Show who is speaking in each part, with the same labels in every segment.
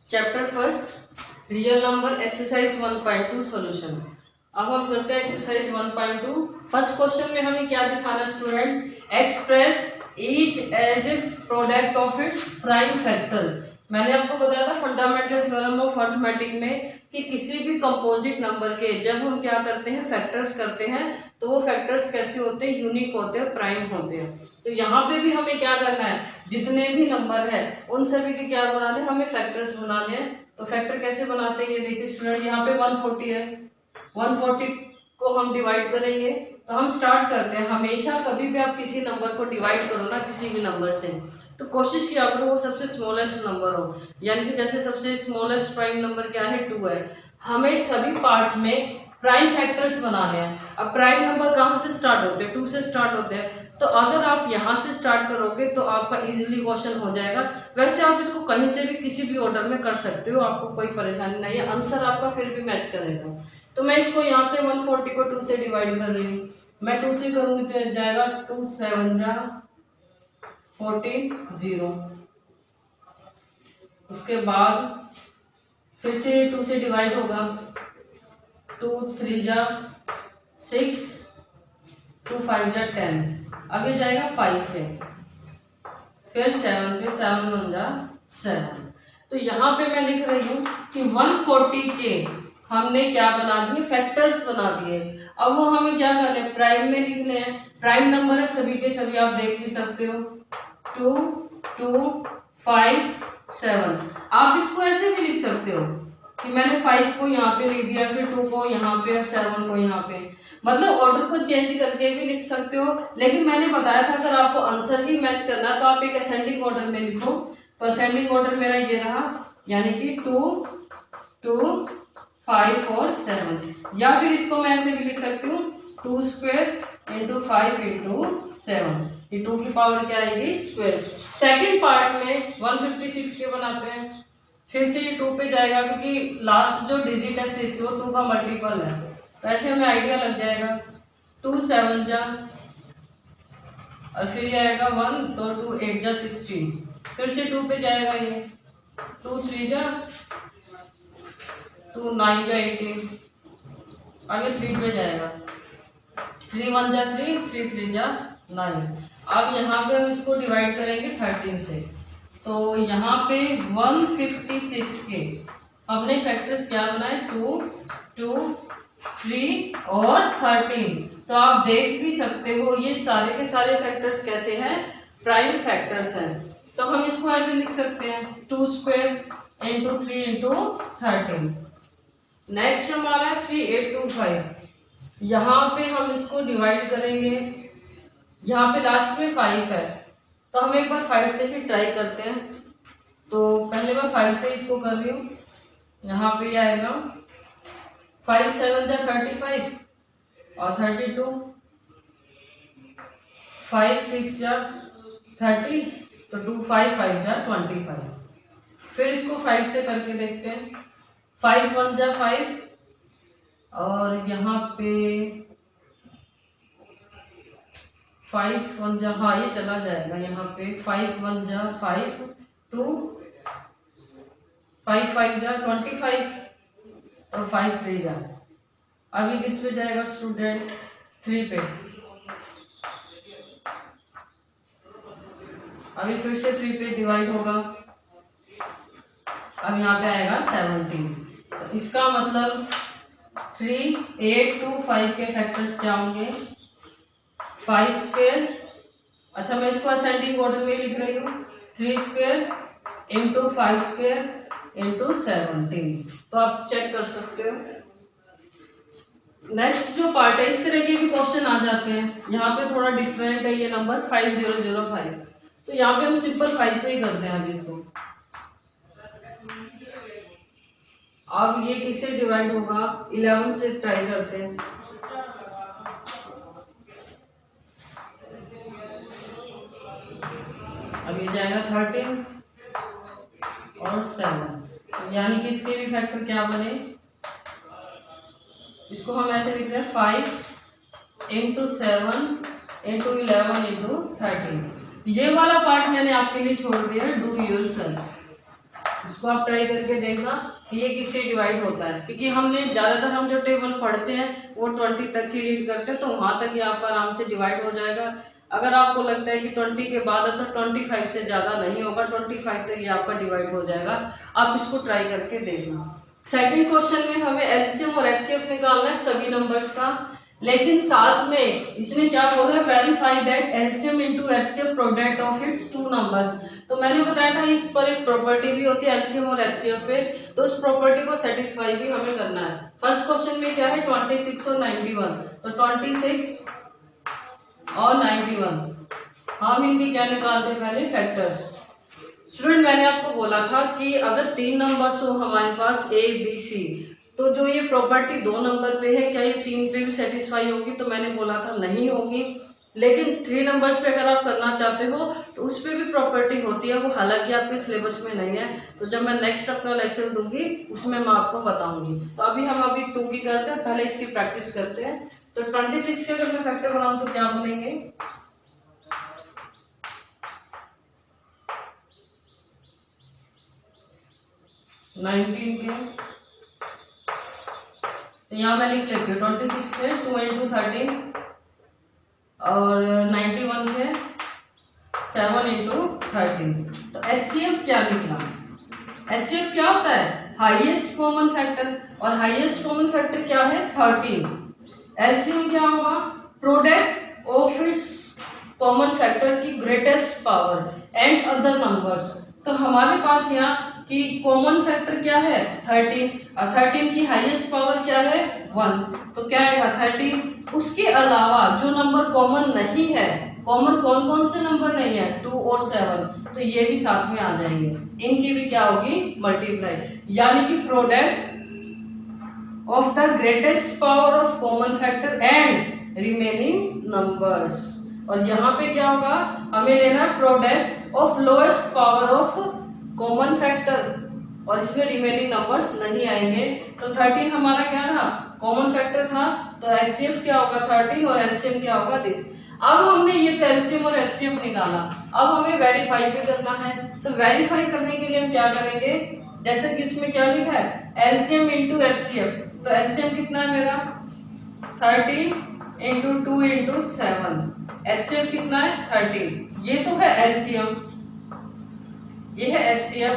Speaker 1: Chapter first real number exercise 1.2 solution. अब हम करते हैं एक्सरसाइज 1.2। फर्स्ट क्वेश्चन में हमें क्या दिखाना है student? Express each as if product of its prime factor. मैंने आपको बताया था फंडामेंटल थ्योरम ऑफ अर्थमेटिक में कि किसी भी कंपोजिट नंबर के जब हम क्या करते हैं फैक्टर्स करते हैं तो वो फैक्टर्स कैसे होते हैं? यूनिक होते हैं, प्राइम होते हैं। तो यहाँ पे भी हमें क्या करना है? जितने भी नंबर है उन सभी के क्या बनाने हैं? हमें फैक्टर्स बनाने हैं। तो फैक्टर कैसे बनाते हैं ये देखिए स्टूडेंट, यहाँ पे 140 है, 140 को हम डिवाइड करेंगे। तो हम स्टार्ट करते हैं। हमेशा कभी भी आप किसी नंबर को डिवाइड करो ना किसी भी नंबर से, तो कोशिश किया करो वो सबसे स्मॉलेस्ट नंबर हो। यानी कि जैसे सबसे स्मॉलेस्ट प्राइम नंबर क्या है? 2 है। हमें सभी पार्ट्स में प्राइम फैक्टर्स बनाने हैं। अब प्राइम नंबर कहाँ से स्टार्ट होते हैं? 2 से स्टार्ट होते हैं। तो अगर आप यहाँ से स्टार्ट करोगे तो आपका इजीली क्वेश्चन हो जाएगा। वैसे आप इसको कहीं से भी किसी भी ऑर्डर में कर सकते हो, आपको कोई परेशानी नहीं है, आंसर आपका फिर भी मैच करेगा। तो मैं इसको यहाँ से 140 को 2 से डिवाइड कर रही हूँ। मैं 2 से करूँगी तो जाएगा 2 7 जा 14 0। उसके बाद फिर से 2 से डिवाइड होगा, 2 3 जा 6, 2 5 जा 10। अब ये जाएगा 5 है, फिर 7 पे 7 1 जा 7। तो यहाँ पे मैं लिख रही हूँ कि 140 के हमने क्या बना दिए? फैक्टर्स बना दिए। अब वो हमें क्या करने हैं? प्राइम में लिखने हैं। प्राइम नंबर है सभी के सभी, आप देख भी सकते हो 2 2 5 7। आप इसको ऐसे भी लिख सकते हो कि मैंने 5 को यहाँ पे लिख दिया, फिर 2 को यहाँ पे और 7 को यहाँ पे, मतलब ऑर्डर को चेंज करके भी लिख सकते हो। लेकिन मैंने बताया था अगर आपको आंसर ही मैच करना है तो आप एक असेंडिंग ऑर्डर में लिखो। तो असेंडिंग ऑर्डर मेरा ये रहा, यानी कि 2 2 5 और 7। या फिर इसको मैं ऐसे भी लिख सकती हूँ 2 स्क्वायर इंटू 5 इंटू 7। ये 2 की पावर क्या आएगी? स्क्वायर। सेकेंड पार्ट में 156 के बनाते हैं। फिर से ये 2 पे जाएगा क्योंकि लास्ट जो डिजिट है 6 वो 2 का मल्टीपल है, तो ऐसे हमें आइडिया लग जाएगा। 2 7 जा और फिर ये आएगा 1, तो 2 8 जा 16। फिर से 2 पे जाएगा ये 2 3 जा 2 9 जा 18। आगे 3 पे जाएगा 3 1 जा 3, 3 3 जा 9। अब यहाँ पे हम इसको डिवाइड करेंगे 13 से। तो यहाँ पे 156 के हमने फैक्टर्स क्या बनाए? 2 2 3 और 13। तो आप देख भी सकते हो ये सारे के सारे फैक्टर्स कैसे हैं? प्राइम फैक्टर्स हैं। तो हम इसको ऐसे लिख सकते हैं 2 स्क्वायर इंटू 3 इंटू 13। नेक्स्ट हमारा है 3825। यहाँ पे हम इसको डिवाइड करेंगे। यहाँ पे लास्ट में 5 है, तो हम एक बार 5 से फिर ट्राई करते हैं। तो पहले मैं 5 से इसको कर रही हूँ। यहाँ पे आएगा 5 7 जा 35 और 32, 5 6 जा 30, तो 2 5 5 जा 25। फिर इसको 5 से करके देखते हैं। 5 1 जा 5 और यहाँ पे 5 1 जा, हाँ ये चला जाएगा। यहाँ पे 5 1 जा 5 2 5 5 जा 25 और 5 3 जा। अभी किस पे जाएगा स्टूडेंट? 3 पे। अभी फिर से 3 पे डिवाइड होगा। अब यहाँ पे आएगा 17। तो इसका मतलब 3 8 2 5 के फैक्टर्स क्या होंगे? 5 स्क्वायर, अच्छा मैं इसको असेंडिंग ऑर्डर में लिख रही हूँ, 3 स्क्वायर इंटू 5 स्क्वायर इंटू 17। तो आप चेक कर सकते हो। नेक्स्ट जो पार्ट है इस तरह के भी क्वेश्चन आ जाते हैं। यहाँ पे थोड़ा डिफरेंट है ये नंबर 5005। तो यहाँ पे हम सिंपल 5 से ही करते हैं अभी इसको। अब ये किससे डिवाइड होगा? 11 से ट्राई करते हैं। अब ये जाएगा 13 और 7, यानी कि इसके भी फैक्टर क्या बने? इसको हम ऐसे लिख रहे हैं 5 इंटू 7 इंटू 11 इंटू 13। ये वाला पार्ट मैंने आपके लिए छोड़ दिया है, डू योरसेल्फ। इसको आप ट्राई करके देखना कि ये किससे डिवाइड होता है, क्योंकि हमने ज़्यादातर हम जो टेबल पढ़ते हैं वो 20 तक ही रीड करते हैं, तो वहाँ तक ही आपका आराम से डिवाइड हो जाएगा। अगर आपको लगता है कि 20 के बाद है तो 25 से ज़्यादा नहीं होगा, 25 तक ये आपका डिवाइड हो जाएगा। आप इसको ट्राई करके देखना। सेकंड क्वेश्चन में हमें एलसीएम और एचसीएफ निकालना है सभी नंबर्स का, लेकिन साथ में इसने क्या बोला है, verify that LCM into HCF product of its two numbers. तो मैंने बताया था इस पर एक प्रॉपर्टी भी होती है एलसीएम और एचसीएफ पे, तो उस प्रॉपर्टी को सेटिस्फाई भी हमें करना है। फर्स्ट क्वेश्चन में क्या है 26 और 91, तो 26 और 91 हम इनकी क्या निकालते हैं पहले फैक्टर्स। स्टूडेंट मैंने आपको बोला था कि अगर 3 नंबर्स हो हमारे पास ए बी सी, तो जो ये प्रॉपर्टी 2 नंबर पे है क्या ये 3 पे भी सेटिस्फाई होगी, तो मैंने बोला था नहीं होगी। लेकिन 3 नंबर्स पे अगर आप करना चाहते हो तो उस पर भी प्रॉपर्टी होती है, वो हालांकि आपके सिलेबस में नहीं है, तो जब मैं नेक्स्ट अपना लेक्चर दूंगी उसमें मैं आपको बताऊंगी। तो अभी हम 2 की करते हैं, पहले इसकी प्रैक्टिस करते हैं। तो 26 के अगर मैं फैक्टर बनाऊं तो क्या बनेंगे 19 के, तो यहाँ मैं लिख लेती हूँ 26 के 2 × 13 और 91 के 7 × 13। तो HCF क्या निकला, HCF क्या होता है हाईएस्ट कॉमन फैक्टर, और हाईएस्ट कॉमन फैक्टर क्या है 13। LCM क्या होगा product of its common factor की greatest power and other numbers. तो हमारे पास यहाँ कि कॉमन फैक्टर क्या है 13 और 13 की हाईएस्ट पावर क्या है 1, तो क्या आएगा 13। उसके अलावा जो नंबर कॉमन नहीं है, कॉमन कौन कौन से नंबर नहीं है 2 और 7, तो ये भी साथ में आ जाएंगे, इनकी भी क्या होगी मल्टीप्लाई, यानी कि product of the greatest power of common factor and remaining numbers. और यहाँ पे क्या होगा हमें लेना product of lowest power of common factor, और इसमें रिमेनिंग नंबर्स नहीं आएंगे। तो 13 हमारा क्या था कॉमन फैक्टर था, तो एचसीएफ क्या होगा 13 और एलसीएम क्या होगा दिस। अब हमने ये एलसीएम और एचसीएफ निकाला, अब हमें वेरीफाई भी करना है। तो वेरीफाई करने के लिए हम क्या करेंगे, जैसे कि इसमें क्या लिखा है एलसीएम इंटू एचसीएफ, तो एलसीएम कितना है मेरा 13 × 2 × 7, एचसीएफ कितना है 13, ये तो है एलसीएम, ये है HCF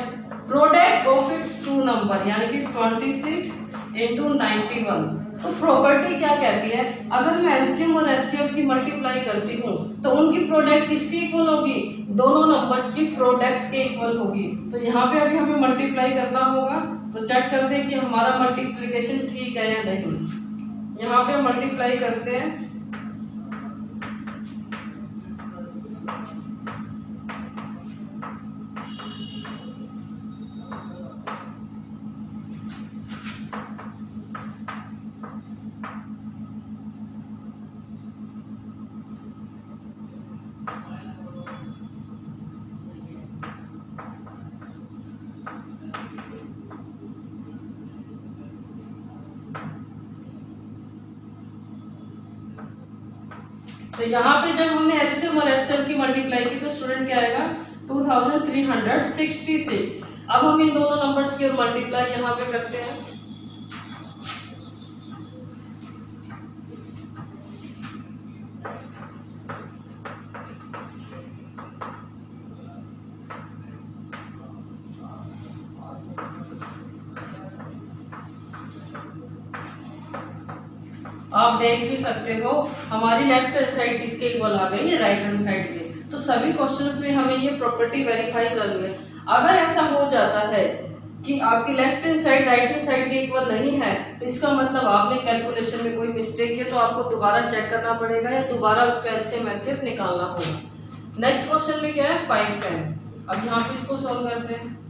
Speaker 1: product of its two number, यानी कि 26 × 91। तो प्रॉपर्टी क्या कहती है, अगर मैं एलसीएम और एचसीएफ की मल्टीप्लाई करती हूँ तो उनकी प्रोडक्ट किसकी इक्वल होगी, दोनों नंबर्स की प्रोडक्ट के इक्वल होगी। तो यहाँ पे अभी हमें मल्टीप्लाई करना होगा, तो चेक कर दें कि हमारा मल्टीप्लिकेशन ठीक है या नहीं। यहाँ पे मल्टीप्लाई करते हैं, तो यहाँ पे जब हमने एचसीएम और एचसीएफ की मल्टीप्लाई की तो स्टूडेंट क्या आएगा 2366। अब हम इन दोनों नंबर्स की मल्टीप्लाई यहाँ पे करते हैं, आप देख भी सकते हो हमारी लेफ्ट हैंड साइड किसके इक्वल आ गई है राइट हैंड साइड के। तो सभी क्वेश्चंस में हमें ये प्रॉपर्टी वेरीफाई करनी है। अगर ऐसा हो जाता है कि आपकी left hand side right hand side के इक्वल नहीं है, तो इसका मतलब आपने कैलकुलेशन में कोई मिस्टेक किया, तो आपको दोबारा चेक करना पड़ेगा या दोबारा उसका एलसीएम एचसीएफ निकालना होगा। नेक्स्ट क्वेश्चन में क्या है 5 10। अब यहाँ पे इसको सॉल्व करते हैं।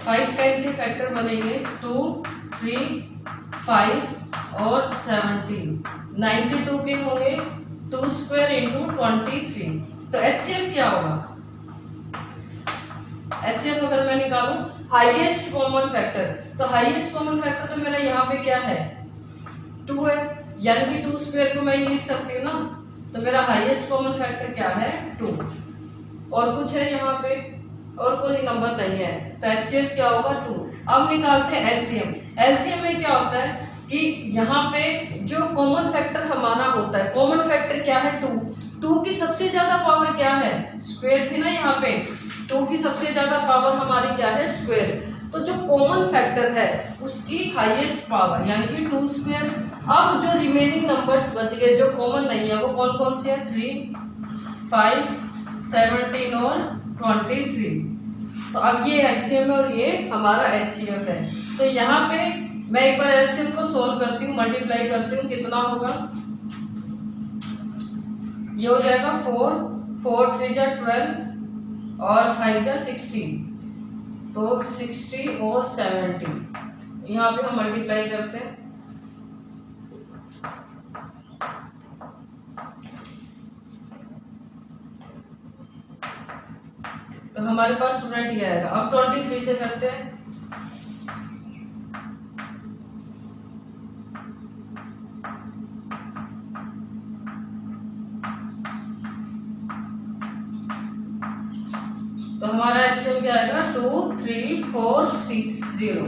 Speaker 1: फाइव 10 के फैक्टर बनेंगे 2 3 5 और 17, 92 के होंगे 2 स्क्वायर इंटू 23। तो HCF क्या होगा? HCF अगर मैं निकालूं हाईएस्ट कॉमन फैक्टर, तो हाईएस्ट कॉमन फैक्टर तो मेरा यहाँ पे क्या है 2 है, यानी कि 2 स्क्वायर को मैं ये लिख सकती हूँ ना, तो मेरा हाईएस्ट कॉमन फैक्टर क्या है 2। और कुछ है यहाँ पे और कोई नंबर नहीं है, तो HCF क्या होगा 2। अब निकालते हैं LCM। LCM में क्या होता है कि यहाँ पे जो कॉमन फैक्टर हमारा होता है, कॉमन फैक्टर क्या है 2 की सबसे ज्यादा पावर क्या है स्क्वायर थी ना, यहाँ पे 2 की सबसे ज्यादा पावर हमारी क्या है स्क्वायर, तो जो कॉमन फैक्टर है उसकी हाईएस्ट पावर यानी कि 2 स्क्वायर। अब जो रिमेनिंग नंबर्स बच गए जो कॉमन नहीं है वो कौन कौन से हैं 3, 5, 17 और 23। तो अब ये LCM है और ये हमारा HCF है। तो यहाँ पे मैं एक बार LCM को सोल्व करती हूँ, मल्टीप्लाई करती हूँ, कितना होगा, ये हो जाएगा 4, 4 3 जा 12 और 5 जा 16, तो 60 और 70। यहाँ पे हम मल्टीप्लाई करते हैं, तो हमारे पास स्टूडेंट ये आएगा। अब 23 से करते हैं, तो हमारा एक्सेल क्या आएगा 2 3 4 6 0।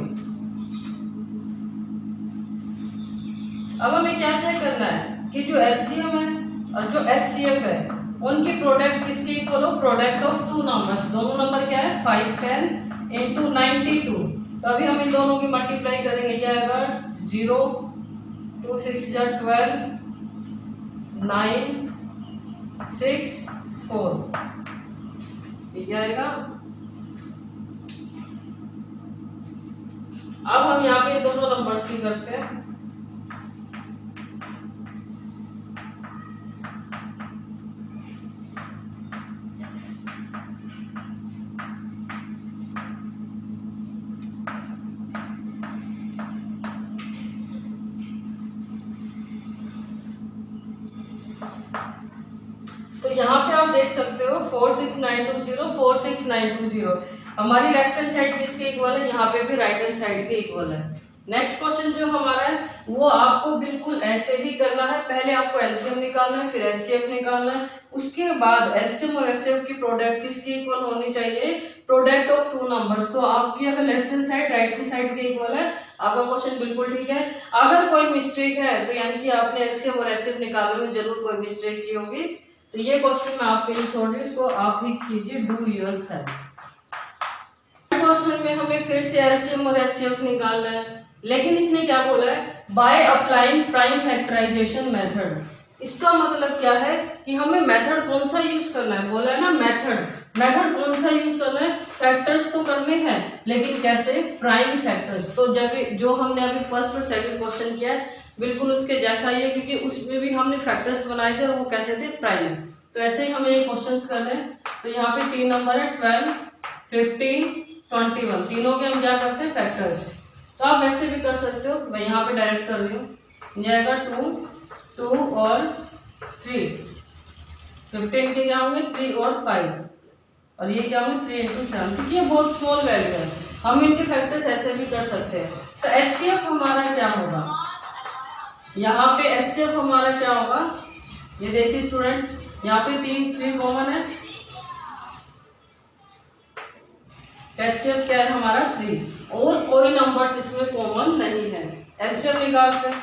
Speaker 1: अब हमें क्या चेक करना है कि जो LCM है और जो HCF है उनकी प्रोडक्ट किसके इक्वल हो, प्रोडक्ट ऑफ 2 नंबर्स। दोनों नंबर क्या है 5 10 इंटू 92। तो अभी हम इन दोनों की मल्टीप्लाई करेंगे, ये आएगा 0 2 6 जा 12 9 6 4, ये आएगा। अब हम यहाँ पे दोनों नंबर्स की करते हैं, तो यहाँ पे आप देख सकते हो 46920 46920 हमारी लेफ्ट हैंड साइड किसके इक्वल है, यहाँ पे भी राइट हैंड साइड के इक्वल है। नेक्स्ट क्वेश्चन जो हमारा है वो आपको बिल्कुल ऐसे ही करना है, पहले आपको LCM निकालना है फिर HCF निकालना है, उसके बाद LCM और HCF की प्रोडक्ट किसकी इक्वल होनी चाहिए, प्रोडक्ट ऑफ 2 नंबर्स। तो आपकी अगर left hand side right hand side के इक्वल है, आपका क्वेश्चन बिल्कुल ठीक है। अगर कोई मिस्टेक है तो यानी कि आपने LCM और HCF निकालने में जरूर कोई मिस्टेक की होगी, तो ये क्वेश्चन मैं आपके लिए छोड़ रही हूँ, इसको आप ही कीजिए, डू योरसेल्फ। क्वेश्चन में हमें फिर से LCM और HCF निकालना है, लेकिन इसने क्या बोला है, by applying prime factorization method. इसका मतलब क्या है कि हमें मेथड कौन सा यूज करना है, बोला है ना मेथड कौन सा यूज करना है, फैक्टर्स तो करने हैं लेकिन कैसे, प्राइम फैक्टर्स। तो जब जो हमने अभी फर्स्ट और सेकंड क्वेश्चन किया है बिल्कुल उसके जैसा ही है, क्योंकि उसमें भी हमने फैक्टर्स बनाए थे और वो कैसे थे, प्राइम। तो ऐसे ही हमें ये क्वेश्चंस करने हैं। तो यहाँ पे 3 नंबर है 12 15 21, तीनों के हम क्या करते हैं फैक्टर्स। तो आप वैसे भी कर सकते हो, मैं यहाँ पे डायरेक्ट कर रही हूँ, जाएगा 2 2 और 3, 15 के क्या होंगे 3 और 5, और ये क्या होंगे 3 इंटू 7, क्योंकि ये बहुत स्मॉल वैल्यू है, हम इनके फैक्टर्स ऐसे भी कर सकते हैं। तो HCF हमारा क्या होगा, यहाँ पे HCF हमारा क्या होगा, ये देखिए स्टूडेंट, यहाँ पे 3 कॉमन है, HCF क्या है हमारा 3, और कोई नंबर्स इसमें कॉमन नहीं है। LCM निकालते हैं,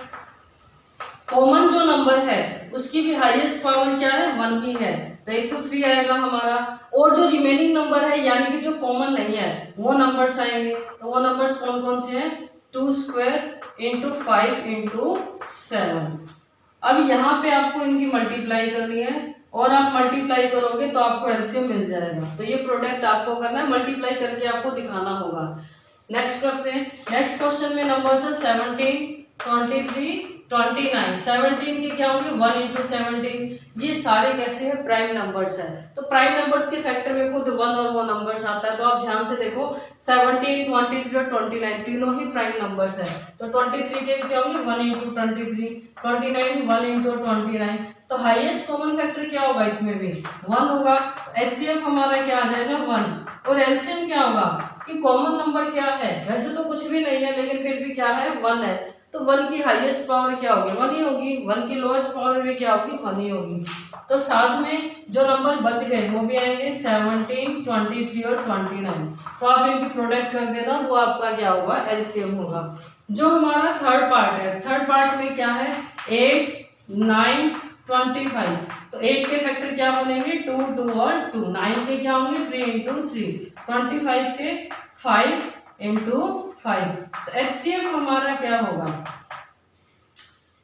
Speaker 1: कॉमन जो नंबर है उसकी भी हाईएस्ट पावर क्या है 1 ही है, तो एक तो 3 आएगा हमारा, और जो रिमेनिंग नंबर है यानी कि जो कॉमन नहीं है वो नंबर्स आएंगे। तो वो नंबर्स कौन कौन से हैं, 2 स्क्वायर इंटू 5 इंटू 7। अब यहाँ पे आपको इनकी मल्टीप्लाई करनी है, और आप मल्टीप्लाई करोगे तो आपको LCM मिल जाएगा। तो ये प्रोडक्ट आपको करना है, मल्टीप्लाई करके आपको दिखाना होगा। नेक्स्ट करते हैं, नेक्स्ट क्वेश्चन में नंबर है 17 23 29, 17 के क्या होंगे 1 इंटू 17। ये सारे कैसे हैं प्राइम नंबर्स है। तो प्राइम नंबर्स के फैक्टर में खुद 1 और वो नंबर्स आता है। तो आप ध्यान से देखो 17, 23 और 29 तीनों ही प्राइम नंबर्स है। तो 23 के क्या होंगे 1 इंटू 23, 29 1 इंटू 29। तो हाईएस्ट कॉमन फैक्टर क्या होगा इसमें भी 1 होगा। एचसीएफ हमारा क्या आ जाएगा 1। और एलसीएम क्या होगा कि कॉमन नंबर क्या है, वैसे तो कुछ भी नहीं है लेकिन फिर भी क्या है 1 है। तो 1 की हाईएस्ट पावर क्या होगी 1 ही होगी, 1 की लोएस्ट पावर भी क्या होगी 1 ही होगी। तो साथ में जो नंबर बच गए वो भी आएंगे 17, 23 और 29। तो आप इनकी प्रोडक्ट कर देना, वो आपका क्या होगा एलसीएम होगा। जो हमारा थर्ड पार्ट है, थर्ड पार्ट में क्या है 8, 9, 25। तो 8 के फैक्टर क्या बनेंगे 2, 2 और 2। 9 के क्या होंगे 3 इंटू 3। 25 के 5 इंटू 5। तो एचसीएफ हमारा क्या होगा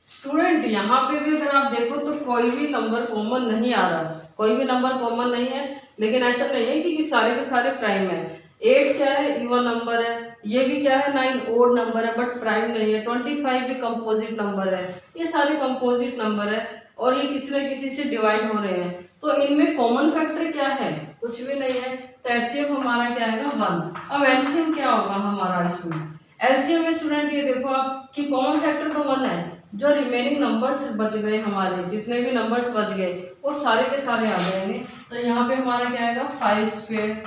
Speaker 1: स्टूडेंट, यहाँ पे भी अगर आप देखो तो कोई भी नंबर कॉमन नहीं आ रहा, कोई भी नंबर कॉमन नहीं है। लेकिन ऐसा नहीं है कि सारे के सारे प्राइम है। 8 क्या है इवन नंबर है, ये भी क्या है 9 ओड नंबर है बट प्राइम नहीं है। 25 भी कंपोजिट नंबर है, ये सारे कंपोजिट नंबर है और ये किसी न किसी से डिवाइड हो रहे हैं। तो इनमें कॉमन फैक्टर क्या है कुछ भी नहीं है। तो एचसीएफ हमारा क्या आएगा 1। अब एलसीएम क्या होगा हमारा इसमें, एलसीएम में स्टूडेंट ये देखो आप कि कॉमन फैक्टर तो 1 है, जो रिमेनिंग नंबर्स बच गए हमारे जितने भी नंबर्स बच गए वो सारे के सारे आ जाएंगे। तो यहाँ पे हमारा क्या आएगा 5 स्क्वायर,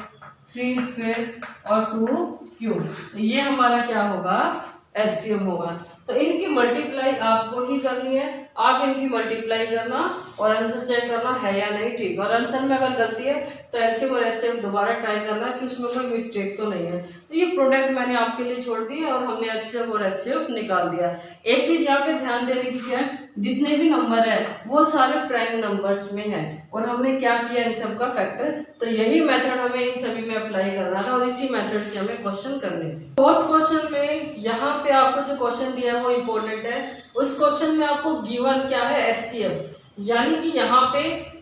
Speaker 1: 3 स्क्वायर और 2 क्यूब। तो ये हमारा क्या होगा एलसीएम होगा। तो इनकी मल्टीप्लाई आपको ही करनी है, आप इनकी मल्टीप्लाई करना और आंसर चेक करना है या नहीं ठीक। और आंसर में अगर गलती है तो एलसीएम और एचसीएफ दोबारा ट्राई करना कि उसमें कोई मिस्टेक तो नहीं है। तो ये प्रोडक्ट मैंने आपके लिए छोड़ दी और हमने एचसीएफ और एचसीएफ निकाल दिया। एक चीज यहाँ पे ध्यान देने की क्या है, जितने भी नंबर है वो सारे प्राइम नंबर्स में है और हमने क्या किया इन सब का फैक्टर। तो यही मेथड हमें इन सभी में अप्लाई करना था और इसी मेथड से हमें क्वेश्चन करने थे। फोर्थ क्वेश्चन में यहाँ पे आपको जो क्वेश्चन दिया है वो इम्पोर्टेंट है। उस क्वेश्चन में आपको गिवन क्या है एचसीएफ, यानी कि यहाँ पे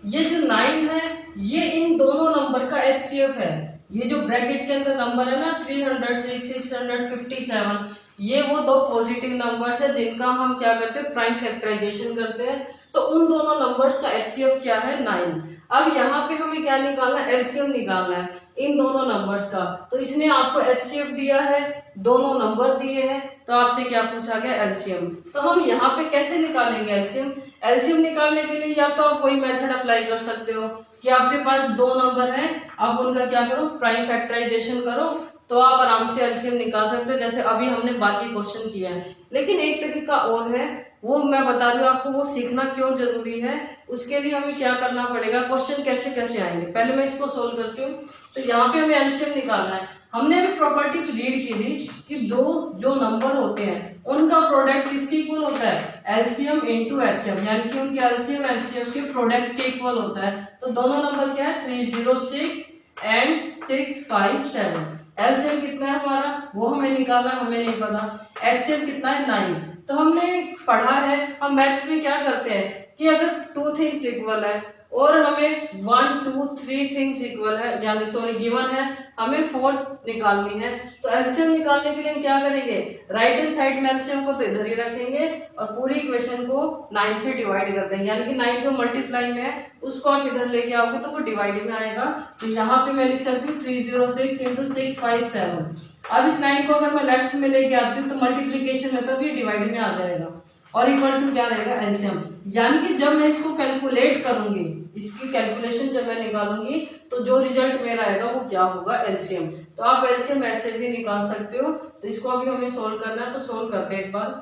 Speaker 1: ये जो 9 है ये इन दोनों नंबर का एचसीएफ है। ये जो ब्रैकेट के अंदर नंबर है ना 306, 657, ये वो दो पॉजिटिव नंबर्स है जिनका हम क्या करते हैं प्राइम फैक्टराइजेशन करते हैं। तो उन दोनों नंबर्स का एचसीएफ क्या है 9। अब यहाँ पे हमें क्या निकालना है एलसीएम निकालना है इन दोनों नंबर्स का। तो इसने आपको एचसीएफ दिया है, दोनों नंबर दिए हैं, तो आपसे क्या पूछा गया एलसीएम। तो हम यहाँ पे कैसे निकालेंगे एलसीएम, एलसीएम निकालने के लिए या तो आप वही मेथड अप्लाई कर सकते हो कि आपके पास दो नंबर हैं, आप उनका क्या करो प्राइम फैक्टराइजेशन करो, तो आप आराम से एलसीएम निकाल सकते हो जैसे अभी हमने बाकी क्वेश्चन किया है। लेकिन एक तरीका और है, वो मैं बता रही हूँ आपको, वो सीखना क्यों जरूरी है। उसके लिए हमें क्या करना पड़ेगा, क्वेश्चन कैसे कैसे आएंगे पहले मैं इसको सोल्व करती हूँ। तो यहाँ पे हमें एलसीएम निकालना है। हमने अभी प्रॉपर्टी रीड की थी कि दो जो नंबर होते हैं उनका प्रोडक्ट किसके इक्वल होता है एलसीएम इंटू एचसीएम, यानी कि उनके एलसीएम एचसीएम के प्रोडक्ट के इक्वल होता है। तो दोनों नंबर क्या है 306 एंड 657। एलसीएम कितना है हमारा वो हमें निकालना, हमें नहीं पता। एचसीएम कितना है 9। तो हमने पढ़ा है, हम मैथ्स में क्या करते हैं कि अगर 2 थिंग्स इक्वल है और हमें 1, 2, 3 थिंग्स इक्वल है, यानी सॉरी गिवन है, हमें 4 निकालनी है। तो एलसीएम निकालने के लिए हम क्या करेंगे, राइट हैंड साइड में एलसीएम को तो इधर ही रखेंगे और पूरी इक्वेशन को 9 से डिवाइड कर देंगे, यानी कि 9 जो मल्टीप्लाई में है उसको आप इधर लेके आओगे तो वो डिवाइड में आएगा। तो यहाँ पे मैं लिख सकती हूँ 306 इंटू 657। अब इस 9 को अगर मैं लेफ्ट में लेके आती हूँ तो मल्टीप्लीकेशन में तो ये डिवाइड में आ जाएगा और इक्वल टू क्या रहेगा एलसीएम। यानी कि जब मैं इसको कैलकुलेट करूंगी, इसकी कैलकुलेशन जब मैं निकालूंगी तो जो रिजल्ट मेरा आएगा वो क्या होगा एलसीएम। तो आप एलसीएम ऐसे भी निकाल सकते हो। तो इसको अभी हमें सोल्व करना है, तो सोल्व करते हैं एक बार।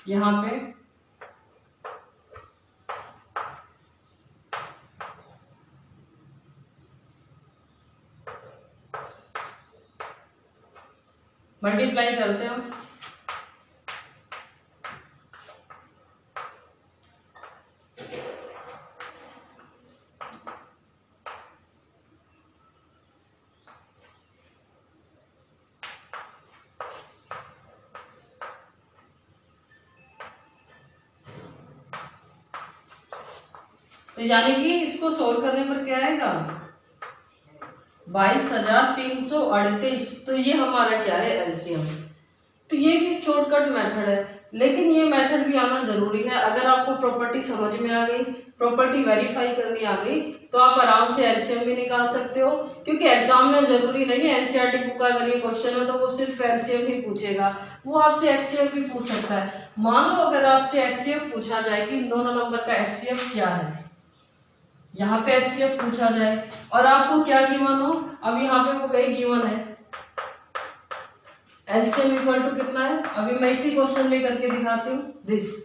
Speaker 1: यहाँ पे मल्टीप्लाई करते हैं। तो यानी कि इसको सोल्व करने पर क्या आएगा 22,338। तो ये हमारा क्या है एलसीएम। तो ये भी एक शॉर्टकट मेथड है। लेकिन ये मेथड भी आना जरूरी है। अगर आपको प्रॉपर्टी समझ में आ गई, प्रॉपर्टी वेरीफाई करनी आ गई, तो आप आराम से एलसीएम भी निकाल सकते हो, क्योंकि एग्जाम में जरूरी नहीं है एनसीईआरटी बुक का अगर ये क्वेश्चन है तो वो सिर्फ एलसीएम ही पूछेगा, वो आपसे एचसीएफ भी पूछ सकता है। मान लो अगर आपसे एचसीएफ पूछा जाए कि इन दोनों नंबर का एचसीएफ क्या है, यहाँ पे एचसीएफ पूछा जाए और आपको क्या गिवन हो, अब यहाँ पे वो कहीं गिवन है एलसीएम इक्वल टू कितना है, अभी मैं इसी क्वेश्चन में करके दिखाती हूँ दिस,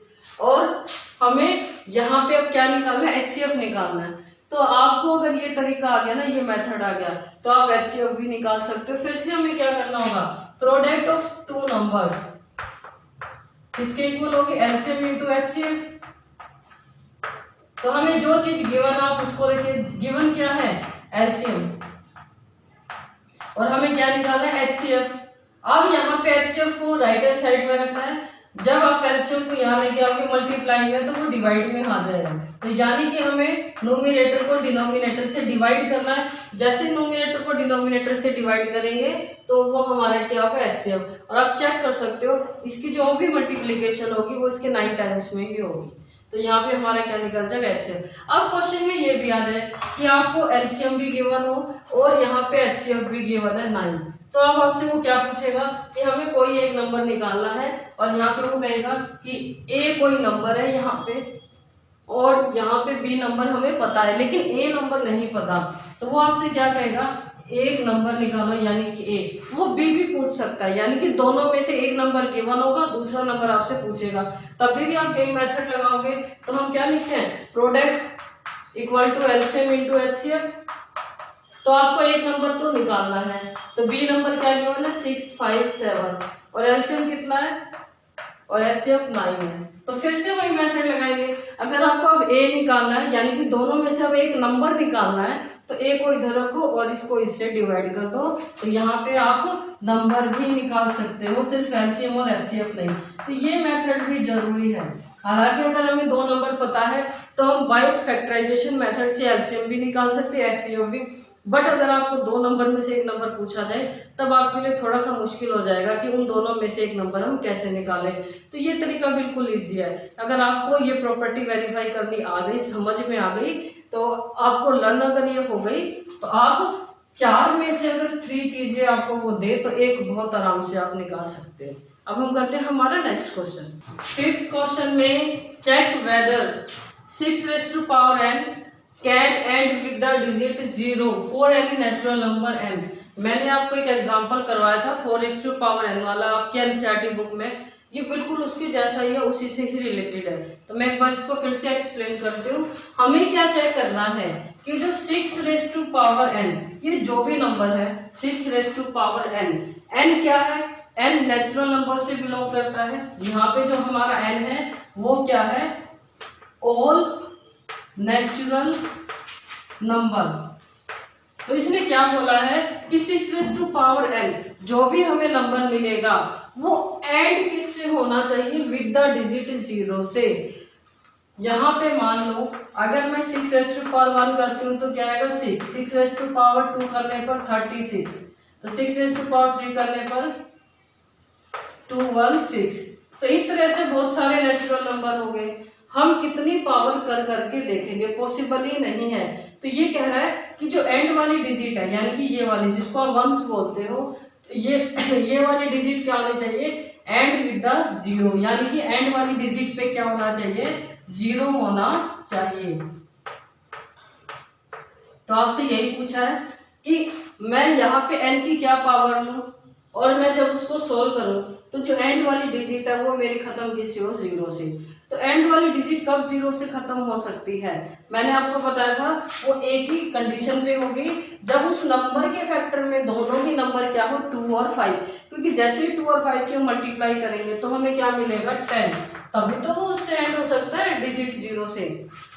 Speaker 1: और हमें यहाँ पे अब क्या निकालना है, एचसीएफ निकालना है। तो आपको अगर ये तरीका आ गया ना, ये मेथड आ गया, तो आप एचसीएफ भी निकाल सकते हो। फिर से हमें क्या करना होगा, प्रोडक्ट ऑफ टू नंबर्स किसके इक्वल होगी, एलसीएम इंटू एचसीएफ। तो हमें जो चीज गिवन आप उसको देखिए, गिवन क्या है एलसीएम, और हमें क्या निकालना है एचसीएफ। अब यहाँ पे एचसीएफ को राइट हैंड साइड में रखना है, जब आप एलसीएम को यहाँ लेके आओगे मल्टीप्लाई में तो वो डिवाइड में आ जाएगा, तो यानी कि हमें नोमिनेटर को डिनोमिनेटर से डिवाइड करना है। जैसे नोमिनेटर को डिनोमिनेटर से डिवाइड करेंगे तो वो हमारा क्या होगा एचसीएफ। और आप चेक कर सकते हो इसकी जो भी मल्टीप्लीकेशन होगी वो इसके 9 टाइम्स में ही होगी, तो यहाँ पे हमारा क्या निकल जाएगा एचसीएफ। अब क्वेश्चन में ये भी आ जाए कि आपको एलसीएम भी गिवन हो और यहाँ पे एचसीएफ भी गिवन है 9, तो अब आपसे वो क्या पूछेगा कि हमें कोई एक नंबर निकालना है, और यहाँ पे वो कहेगा कि ए कोई नंबर है यहाँ पे और यहाँ पे बी नंबर हमें पता है लेकिन ए नंबर नहीं पता, तो वो आपसे क्या कहेगा एक नंबर निकालो यानी कि ए। वो बी भी पूछ सकता है, यानी कि दोनों में से एक नंबर गिवन होगा, दूसरा नंबर आपसे पूछेगा, तभी भी आप गेम मेथड लगाओगे। तो हम क्या लिखते हैं, product equal to LCM into HCF. तो आपको एक नंबर तो निकालना है, तो बी नंबर क्या गिवन है 6, 5, 7 और एलसीएम कितना है और एचसीएफ 9 है। तो फिर से वही मेथड लगाएंगे। अगर आपको अब ए निकालना है यानी कि दोनों में से अब एक नंबर निकालना है, तो ए को इधर रखो और इसको इससे डिवाइड कर दो, तो यहाँ पे आप नंबर भी निकाल सकते हो, सिर्फ एलसीएम और एचसीएफ नहीं। तो ये मेथड भी जरूरी है। हालांकि अगर हमें दो नंबर पता है तो हम बाय फैक्टराइजेशन मेथड से एलसीएम भी निकाल सकते हैं, एचसीएफ भी। बट अगर आपको दो नंबर में से एक नंबर पूछा जाए तब आपके लिए थोड़ा सा मुश्किल हो जाएगा कि उन दोनों में से एक नंबर हम कैसे निकालें। तो ये तरीका बिल्कुल ईजी है। अगर आपको ये प्रॉपर्टी वेरीफाई करनी आ गई, समझ में आ गई, तो आपको लर्न अगर ये हो गई, तो आप 4 में से अगर 3 चीजें आपको वो दे तो एक बहुत आराम से आप निकाल सकते हैं। अब हम करते हैं हमारा नेक्स्ट क्वेश्चन। 5th क्वेश्चन में check whether 6 raised to power n can end with the digit 0 for any natural number n। मैंने आपको एक एग्जांपल करवाया था 4 raised to power n वाला आपके एनसीईआरटी बुक में, ये बिल्कुल उसके जैसा ही है, उसी से ही रिलेटेड है। तो मैं एक बार इसको फिर से एक्सप्लेन करती हूँ। हमें क्या चेक करना है कि जो 6 raised to power n, ये जो भी नंबर है 6 raised to power n, n क्या है, n नेचुरल नंबर से बिलोंग करता है। यहाँ पे जो हमारा n है वो क्या है, ऑल नेचुरल नंबर। तो इसने क्या बोला है कि 6 raised to power n जो भी हमें नंबर मिलेगा वो एंड किससे होना चाहिए, विद द डिजिट 0 से। यहाँ पे मान लो अगर मैं 6 raised to power 1 करती हूँ तो क्या आएगा 6, 6 raised to power 2 करने पर 36, तो 6 raised to power 3 करने पर 216। तो इस तरह से बहुत सारे नेचुरल नंबर हो गए। हम कितनी पावर कर करके देखेंगे, पॉसिबल ही नहीं है। तो ये कह रहा है कि जो एंड वाली डिजिट है यानी कि ये वाली जिसको आप वंस बोलते हो, तो ये वाली डिजिट क्या होनी चाहिए, एंड विद द 0, यानी कि एंड वाली डिजिट पे क्या होना चाहिए, 0 होना चाहिए। तो आपसे यही पूछा है कि मैं यहाँ पे n की क्या पावर लूं और मैं जब उसको सोल्व करूं तो जो एंड वाली डिजिट है वो मेरी खत्म किससे हो, 0 से। तो एंड वाली डिजिट कब 0 से खत्म हो सकती है, मैंने आपको बताया था वो एक ही कंडीशन पे होगी, जब उस नंबर के फैक्टर में दोनों ही नंबर क्या हो 2 और 5, क्योंकि जैसे ही 2 और 5 की हम मल्टीप्लाई करेंगे तो हमें क्या मिलेगा 10, तभी तो वो उससे एंड हो सकता है डिजिट 0 से।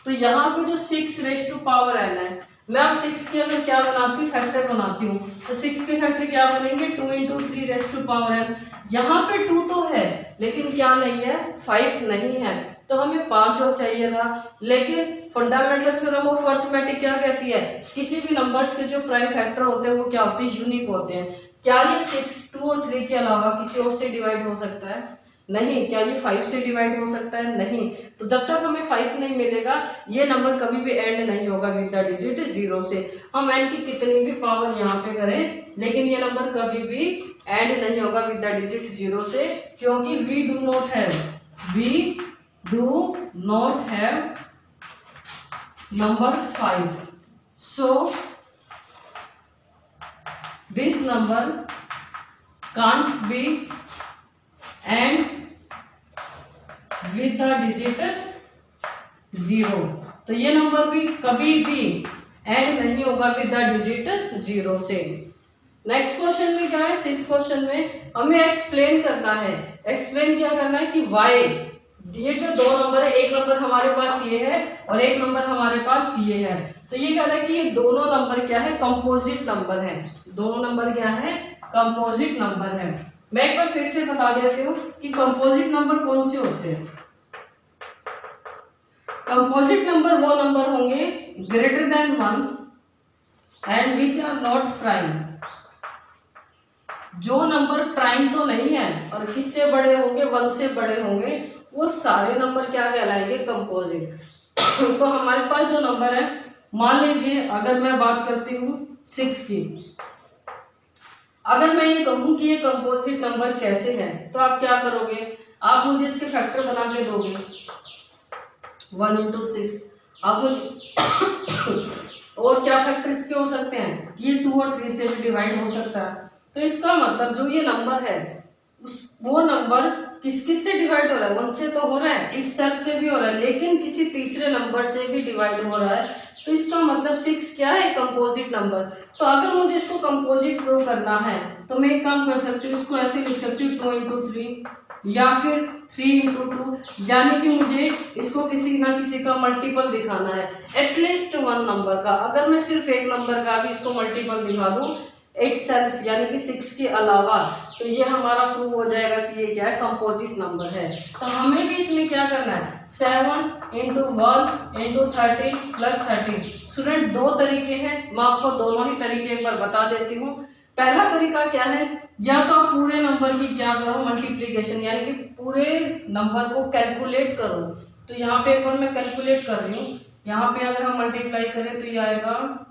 Speaker 1: तो यहाँ पे जो 6 raised to power n है, मैं अब 6 की अगर क्या बनाती हूँ, फैक्टर बनाती हूँ, तो 6 के फैक्टर क्या बनेंगे 2 into 3 raised to power n। यहाँ पे 2 तो है लेकिन क्या नहीं है, 5 नहीं है, तो हमें 5 और चाहिए था। लेकिन फंडामेंटल थ्योरम ऑफ अरिथमेटिक क्या कहती है, किसी भी नंबर्स के जो प्राइम फैक्टर होते हैं वो क्या होते हैं, यूनिक होते हैं। क्या ये 6, 2 और 3 के अलावा किसी और से डिवाइड हो सकता है, नहीं। क्या ये 5 से डिवाइड हो सकता है? नहीं। तो जब तक हमें 5 नहीं मिलेगा ये नंबर कभी भी एंड नहीं होगा विद द डिजिट 0 से। हम n की कितनी भी पावर यहाँ पे करें लेकिन ये नंबर कभी भी एंड नहीं होगा विद द डिजिट 0 से, क्योंकि we do not have number 5, so this number can't be end with the digit 0। तो ये नंबर भी कभी भी एंड नहीं होगा विद द डिजिट 0 से। नेक्स्ट क्वेश्चन में क्या है? 6 क्वेश्चन में हमें एक्सप्लेन करना है। एक्सप्लेन क्या करना है कि y, ये जो दो नंबर है, एक नंबर हमारे पास ये है और एक नंबर हमारे पास ये है, तो ये कह रहा है कि ये दोनों नंबर क्या है? कंपोजिट नंबर है। दोनों नंबर क्या है? कंपोजिट नंबर है। मैं एक बार फिर से बता देती हूँ कि कंपोजिट नंबर कौन से होते हैं। कंपोजिट नंबर वो नंबर होंगे greater than 1 and which are not prime. जो नंबर प्राइम तो नहीं है और किससे बड़े होंगे? 1 से बड़े होंगे, वो सारे नंबर क्या कहलाएंगे? कंपोजिट। तो हमारे पास जो नंबर है, मान लीजिए अगर मैं बात करती हूँ 6 की, अगर मैं ये कहूँ कि ये कंपोजिट नंबर कैसे है, तो आप क्या करोगे? आप मुझे इसके फैक्टर बना के दोगे 1 into 6। आप मुझे और क्या फैक्टर इसके हो सकते हैं? ये 2 और 3 से भी डिवाइड हो सकता है। तो इसका मतलब जो ये नंबर है वो नंबर किस किस से डिवाइड हो रहा है? 1 से तो हो रहा है, इटसेल्फ से भी हो रहा है, लेकिन किसी तीसरे नंबर से भी डिवाइड हो रहा है। तो इसका मतलब 6 क्या है? Composite number. तो अगर मुझे इसको कंपोजिट प्रूव करना है तो मैं एक काम कर सकती हूँ, इसको ऐसे लिख सकती हूँ 2 into 3 या फिर 3 into 2, यानी कि मुझे इसको किसी ना किसी का मल्टीपल दिखाना है, एटलीस्ट 1 नंबर का। अगर मैं सिर्फ एक नंबर का भी इसको मल्टीपल दिखा दूँ इटसेल्फ यानी कि 6 के अलावा, तो ये हमारा प्रूव हो जाएगा कि ये क्या है? कंपोजिट नंबर है। तो हमें भी इसमें क्या करना है? 7 into 1 into 13 plus 13। स्टूडेंट दो तरीके हैं, मैं आपको दोनों ही तरीके एक बार बता देती हूँ। पहला तरीका क्या है? या तो आप पूरे नंबर की क्या करो? मल्टीप्लीकेशन, यानी कि पूरे नंबर को कैलकुलेट करो। तो यहाँ पे एक बार मैं कैलकुलेट कर रही हूँ। यहाँ पे अगर हम मल्टीप्लाई करें तो ये आएगा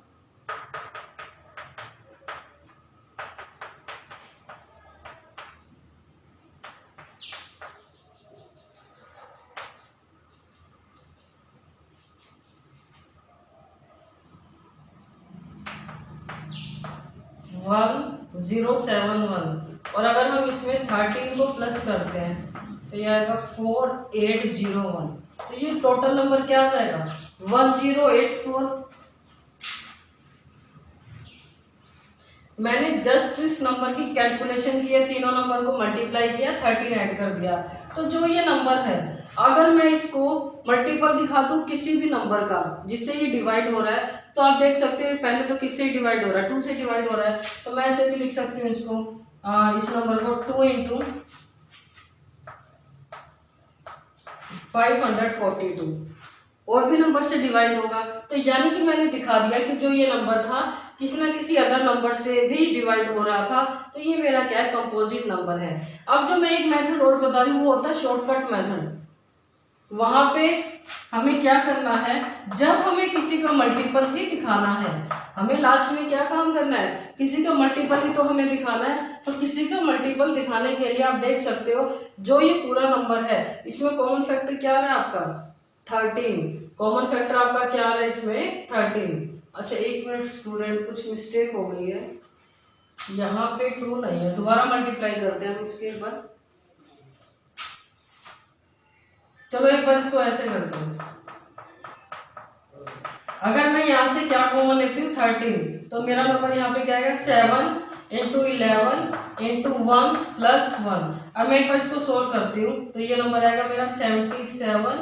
Speaker 1: 1071, और अगर हम इसमें 13 को प्लस करते हैं तो ये आएगा 4801। तो ये टोटल नंबर क्या आ जाएगा? 1084। मैंने जस्ट इस नंबर की कैलकुलेशन की है, तीनों नंबर को मल्टीप्लाई किया, 13 ऐड कर दिया। तो जो ये नंबर है, अगर मैं इसको मल्टीपल दिखा दूं किसी भी नंबर का जिससे ये डिवाइड हो रहा है, तो आप देख सकते हो पहले तो किससे डिवाइड हो रहा है? 2 से डिवाइड हो रहा है। तो मैं ऐसे भी लिख सकती हूँ इसको, इस नंबर को 2 into 542 और भी नंबर से डिवाइड होगा। तो यानी कि मैंने दिखा दिया कि जो ये नंबर था किसी ना किसी अदर नंबर से भी डिवाइड हो रहा था, तो ये मेरा क्या है? कंपोजिट नंबर है। अब जो मैं एक मेथड और बता रही हूँ वो होता है शॉर्टकट मेथड। वहां पे हमें क्या करना है? जब हमें किसी का मल्टीपल ही दिखाना है, हमें लास्ट में क्या काम करना है? किसी का मल्टीपल ही तो हमें दिखाना है। तो किसी का मल्टीपल दिखाने के लिए आप देख सकते हो जो ये पूरा नंबर है इसमें कॉमन फैक्टर क्या है आपका? 13। कॉमन फैक्टर आपका क्या आ रहा है इसमें? 13। अच्छा एक मिनट स्टूडेंट, कुछ मिस्टेक हो गई है, यहाँ पे 2 नहीं है, दोबारा मल्टीप्लाई करते हैं हम इसके एक बार। चलो एक बार इसको ऐसे करते हैं। अगर मैं यहाँ से क्या कॉमन लेती हूँ? 13, तो मेरा नंबर यहाँ पे क्या आएगा? 7 into 11 into 1 plus 1। अब मैं एक बार इसको सोल्व करती हूँ तो ये नंबर आएगा मेरा 77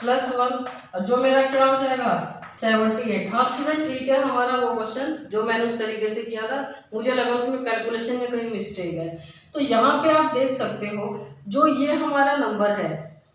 Speaker 1: plus 1, जो मेरा क्या हो जाएगा? 78। हाँ स्टूडेंट ठीक है, हमारा वो क्वेश्चन जो मैंने उस तरीके से किया था, मुझे लगा उसमें कैलकुलेशन में कहीं मिस्टेक है। तो यहाँ पे आप देख सकते हो जो ये हमारा नंबर है,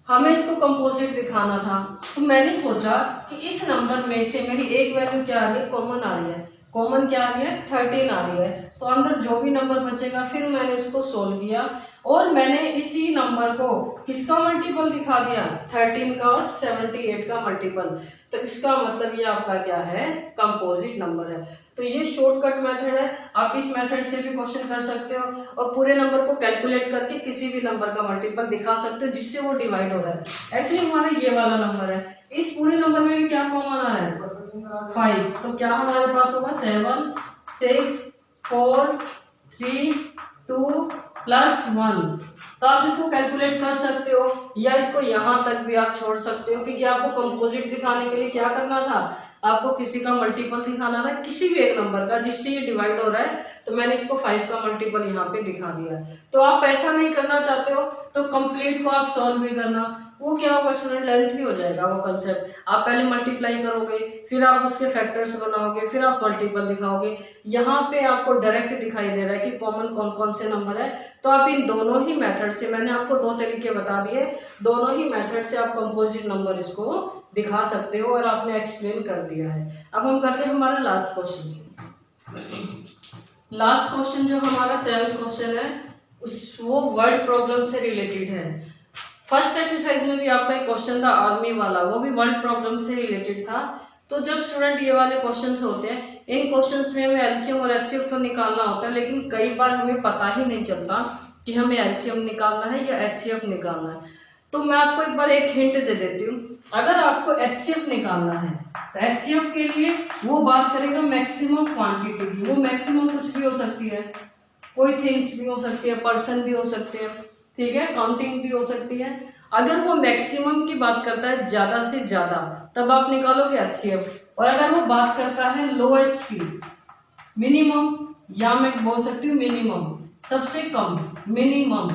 Speaker 1: हमें इसको कंपोजिट दिखाना था, तो मैंने सोचा कि इस नंबर में से मेरी एक वैल्यू क्या आ रही है? कॉमन आ रही है। कॉमन क्या आ रही है 13 आ रही है, तो अंदर जो भी नंबर बचेगा फिर मैंने उसको सोल्व किया और मैंने इसी नंबर को किसका मल्टीपल दिखा दिया 13 का और 78 का मल्टीपल। तो इसका मतलब ये आपका क्या है कंपोजिट नंबर है। तो ये शॉर्टकट मेथड है, आप इस मेथड से भी क्वेश्चन कर सकते हो और पूरे नंबर को कैलकुलेट करके किसी भी नंबर का मल्टीपल दिखा सकते हो जिससे वो डिवाइड हो रहा है। ऐसे ही हमारा ये वाला नंबर है, इस पूरे नंबर में भी क्या कॉमन आ रहा है 5, तो क्या हमारे पास होगा 7 6 4 3 2 प्लस 1। तो आप इसको कैलकुलेट कर सकते हो या इसको यहाँ तक भी आप छोड़ सकते हो, क्योंकि आपको कंपोजिट दिखाने के लिए क्या करना था, आपको किसी का मल्टीपल दिखाना था किसी भी एक नंबर का जिससे ये डिवाइड हो रहा है, तो मैंने इसको 5 का मल्टीपल यहाँ पे दिखा दिया है। तो आप ऐसा नहीं करना चाहते हो तो कंप्लीट को आप सॉल्व भी करना, वो क्या होगा स्टूडेंट लेंथी हो जाएगा वो कंसेप्ट। आप पहले मल्टीप्लाई करोगे, फिर आप उसके फैक्टर्स बनाओगे, फिर आप मल्टीपल दिखाओगे। यहाँ पे आपको डायरेक्ट दिखाई दे रहा है कि कॉमन कौन कौन से नंबर है, तो आप इन दोनों ही मेथड से, मैंने आपको 2 तरीके बता दिए, दोनों ही मेथड से आप कंपोजिट नंबर इसको दिखा सकते हो और आपने एक्सप्लेन कर दिया है। अब हम करते हैं हमारा लास्ट क्वेश्चन। लास्ट क्वेश्चन जो हमारा 7th क्वेश्चन है वो वर्ड प्रॉब्लम से रिलेटेड है। फर्स्ट एक्सरसाइज में भी आपका एक क्वेश्चन था आर्मी वाला, वो भी वर्ड प्रॉब्लम से रिलेटेड था। तो जब स्टूडेंट ये वाले क्वेश्चंस होते हैं, इन क्वेश्चंस में हमें एलसीएम और एचसीएफ तो निकालना होता है, लेकिन कई बार हमें पता ही नहीं चलता कि हमें एलसीएम निकालना है या एचसीएफ निकालना है। तो मैं आपको एक बार एक हिंट दे देती हूँ, अगर आपको एचसीएफ निकालना है तो एचसीएफ के लिए वो बात करेगा मैक्सिमम क्वांटिटी की। वो मैक्सिमम कुछ भी हो सकती है, कोई थिंग्स भी हो सकती है, पर्सन भी हो सकते हैं, ठीक है, काउंटिंग भी हो सकती है। अगर वो मैक्सिमम की बात करता है ज्यादा से ज्यादा, तब आप निकालोगे एचसीएफ। और अगर वो बात करता है लोएस्ट की, मिनिमम, या मैं बोल सकती हूँ मिनिमम, सबसे कम, मिनिमम,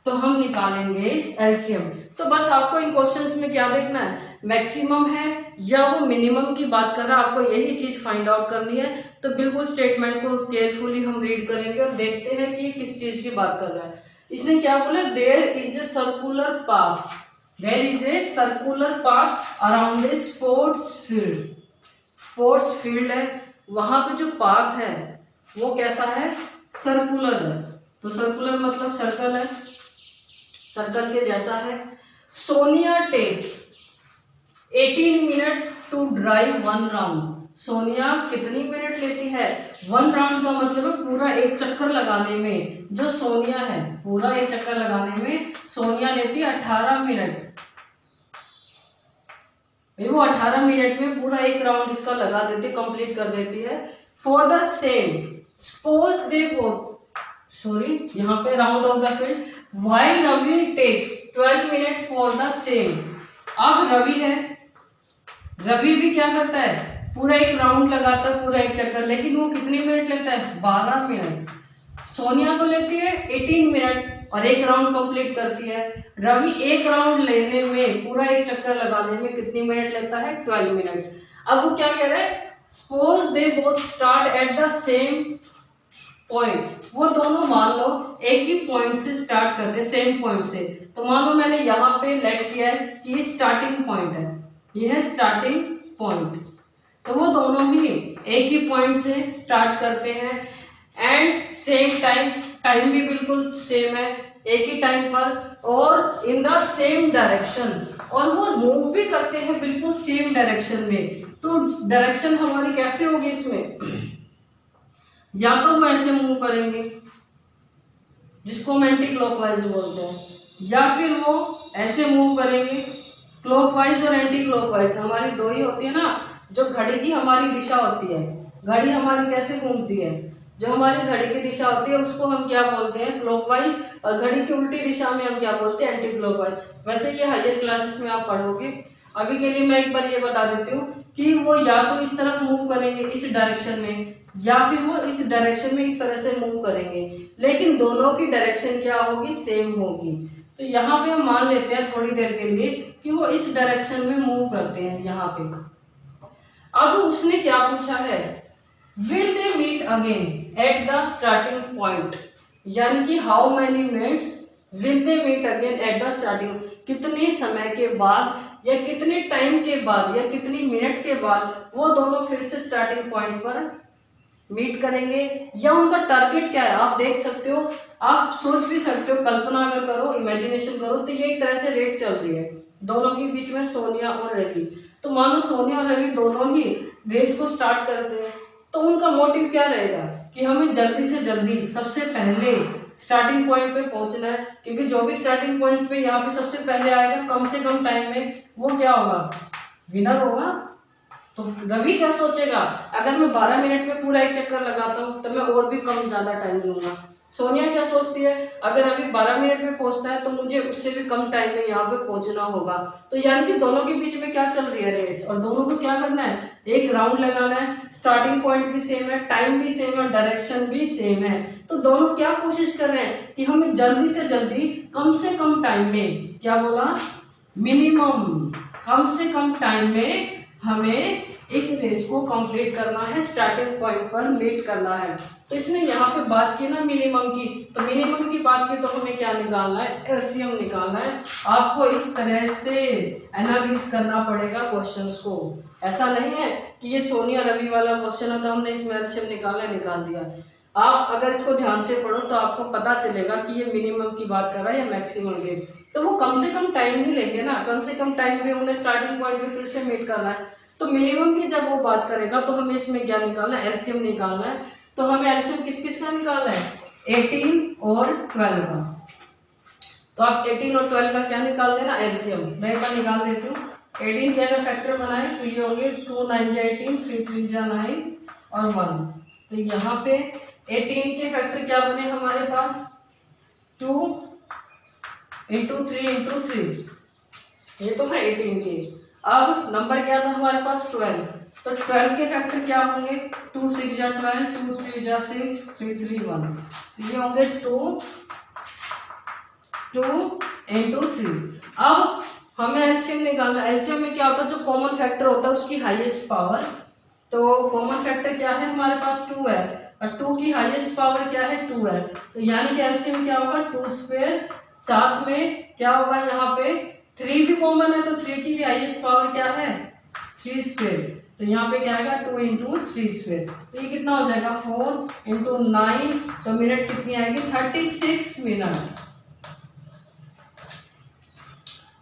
Speaker 1: तो हम निकालेंगे एलसीएम। तो बस आपको इन क्वेश्चंस में क्या देखना है, मैक्सिमम है या वो मिनिमम की बात कर रहा है, आपको यही चीज फाइंड आउट करनी है। तो बिल्कुल स्टेटमेंट को केयरफुली हम रीड करेंगे और देखते हैं कि किस चीज की बात कर रहा है। इसने क्या बोला, there is a circular path, there is a circular path around a sports field. Sports field है, वहां पे जो पाथ है वो कैसा है, सर्कुलर है। तो सर्कुलर मतलब सर्कल है, सर्कल के जैसा है। Sonia takes 18 minute to drive 1 round. Sonia कितनी मिनट लेती है, 1 राउंड का मतलब है पूरा एक चक्कर लगाने में। जो सोनिया है पूरा एक चक्कर लगाने में सोनिया लेती है 18 मिनट। वो 18 मिनट में पूरा एक राउंड इसका लगा देती, कंप्लीट कर देती है। For the same suppose they both, sorry यहाँ पे round of the field, while Ravi takes 12 minute for the same. अब रवि है, रवि भी क्या करता है, पूरा एक राउंड लगाता है, पूरा एक चक्कर, लेकिन वो कितनी मिनट लेता है, 12 मिनट। सोनिया तो लेती है 18 मिनट और एक राउंड कंप्लीट करती है। रवि एक राउंड लेने में, पूरा एक चक्कर लगाने में कितनी मिनट लेता है, 12 मिनट। अब वो क्या कह रहा है, suppose they both start at the same point. वो दोनों मान लो एक ही पॉइंट से स्टार्ट करते, सेम पॉइंट से। तो मान लो मैंने यहाँ पे लेट किया है कि ये स्टार्टिंग पॉइंट है, ये है स्टार्टिंग पॉइंट। तो वो दोनों ही एक ही पॉइंट से स्टार्ट करते हैं एंड सेम टाइम, टाइम भी बिल्कुल सेम है, एक ही टाइम पर, और इन द सेम डायरेक्शन, और वो मूव भी करते हैं बिल्कुल सेम डायरेक्शन में। तो डायरेक्शन हमारी कैसे होगी इसमें, या तो वो ऐसे मूव करेंगे जिसको हम एंटी क्लॉकवाइज बोलते हैं, या फिर वो ऐसे मूव करेंगे। क्लॉकवाइज और एंटी क्लॉकवाइज हमारी दो ही होती है ना, जो घड़ी की हमारी दिशा होती है। घड़ी हमारी कैसे घूमती है, जो हमारी घड़ी की दिशा होती है उसको हम क्या बोलते हैं, क्लॉकवाइज, और घड़ी की उल्टी दिशा में हम क्या बोलते हैं, एंटी क्लॉकवाइज। वैसे ये हायर क्लासेस में आप पढ़ोगे। अभी के लिए मैं एक बार ये बता देती हूँ कि वो या तो इस तरफ मूव करेंगे इस डायरेक्शन में, या फिर वो इस डायरेक्शन में इस तरह से मूव करेंगे, लेकिन दोनों की डायरेक्शन क्या होगी, सेम होगी। तो यहाँ पे हम मान लेते हैं थोड़ी देर के लिए कि वो इस डायरेक्शन में मूव करते हैं यहाँ पे। अब उसने क्या पूछा है, will they meet again at the starting point, यानी कि how many minutes will they meet again at the starting, कितने समय के बाद या कितने टाइम के बाद या कितनी मिनट के बाद वो दोनों फिर से स्टार्टिंग पॉइंट पर मीट करेंगे, या उनका टारगेट क्या है आप देख सकते हो, आप सोच भी सकते हो, कल्पना अगर करो, इमेजिनेशन करो, तो ये एक तरह से रेस चल रही है दोनों के बीच में, सोनिया और रवि। तो मान लो सोनिया और रवि दोनों ही रेस को स्टार्ट करते हैं, तो उनका मोटिव क्या रहेगा कि हमें जल्दी से जल्दी सबसे पहले स्टार्टिंग पॉइंट पे पहुंचना है, क्योंकि जो भी स्टार्टिंग पॉइंट पे यहाँ पे सबसे पहले आएगा कम से कम टाइम में, वो क्या होगा, विनर होगा। तो रवि क्या सोचेगा, अगर मैं 12 मिनट में पूरा एक चक्कर लगाता हूँ तो मैं और भी कम ज्यादा टाइम लूंगा। सोनिया क्या सोचती है, अगर रवि 12 मिनट में पहुंचता है तो मुझे उससे भी कम टाइम में यहाँ पे पहुंचना होगा। तो यानी कि दोनों के बीच में क्या चल रही है, रेस, और दोनों को क्या करना है, एक राउंड लगाना है, स्टार्टिंग पॉइंट भी सेम है, टाइम भी सेम है और डायरेक्शन भी सेम है। तो दोनों क्या कोशिश कर रहे हैं कि हमें जल्दी से जल्दी कम से कम टाइम में, क्या बोला, मिनिमम कम से कम टाइम में हमें इस रेस को कंप्लीट करना है, स्टार्टिंग पॉइंट पर मीट करना है। तो इसने यहाँ पे बात की ना मिनिमम की, तो मिनिमम की बात की तो हमें क्या निकालना है, एलसीएम निकालना है। आपको इस तरह से एनालिसिस करना पड़ेगा क्वेश्चंस को। ऐसा नहीं है कि ये सोनिया रवि वाला क्वेश्चन है तो हमने इसमें एलसीएम निकाल दिया। आप अगर इसको ध्यान से पढ़ो तो आपको पता चलेगा कि ये मिनिमम की बात कर रहा है या मैक्सिमम की। तो वो कम से कम टाइम ही लेंगे ना, कम से कम टाइम में उन्हें स्टार्टिंग पॉइंट पे फिर से मीट करना है। तो मिनिमम की जब वो बात करेगा तो हमें इसमें क्या निकालना है, एलसीएम निकालना है। तो हमें एलसीएम किस किस का निकालना है, 18 और 12 का। तो आप 18 और 12 का क्या निकाल देना, एलसीएम। मैं एक बार निकाल देती हूँ। 18 के अगर फैक्टर बनाए तो ये होंगे 2 9 जा 18, 3 3 जा 9 और 1। तो यहाँ पे 18 के फैक्टर क्या बने हमारे पास, 2 इंटू 3 इंटू 3, ये तो है 18 के। अब नंबर क्या था हमारे पास, 12। तो 12 के फैक्टर क्या होंगे, 2 6 जा 12, 2 3 जा 6, 3 3 1। ये होंगे 2 इंटू 3। अब हमें एलसीएम निकालना है। एलसीएम में क्या होता है, जो कॉमन फैक्टर होता है उसकी हाईएस्ट पावर। तो कॉमन फैक्टर क्या है हमारे पास, 2 है, और 2 की हाईएस्ट पावर क्या है, 2 है। तो यानी कि एलसीएम क्या होगा, 2 स्क्वायर, साथ में क्या होगा यहाँ पे 3 भी कॉमन है, तो 3 की भी हाईएस्ट पावर क्या है, 3 स्क्वायर। तो यहाँ पे क्या आएगा, 2 इंटू 3 स्क्वायर। तो ये कितना हो जाएगा, 4 इंटू 9। तो मिनट कितनी आएगी, 36 मिनट।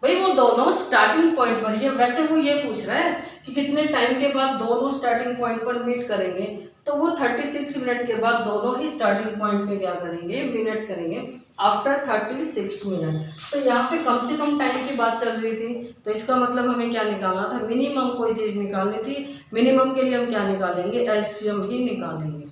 Speaker 1: भाई वो दोनों स्टार्टिंग पॉइंट पर, ये वैसे वो ये पूछ रहा है कि कितने टाइम के बाद दोनों स्टार्टिंग पॉइंट पर मीट करेंगे। तो वो 36 मिनट के बाद दोनों ही स्टार्टिंग पॉइंट पे क्या करेंगे, मिनट करेंगे आफ्टर 36 मिनट। तो यहाँ पे कम से कम टाइम की बात चल रही थी, तो इसका मतलब हमें क्या निकालना था, मिनिमम कोई चीज निकालनी थी। मिनिमम के लिए हम क्या निकालेंगे, एलसीएम ही निकालेंगे।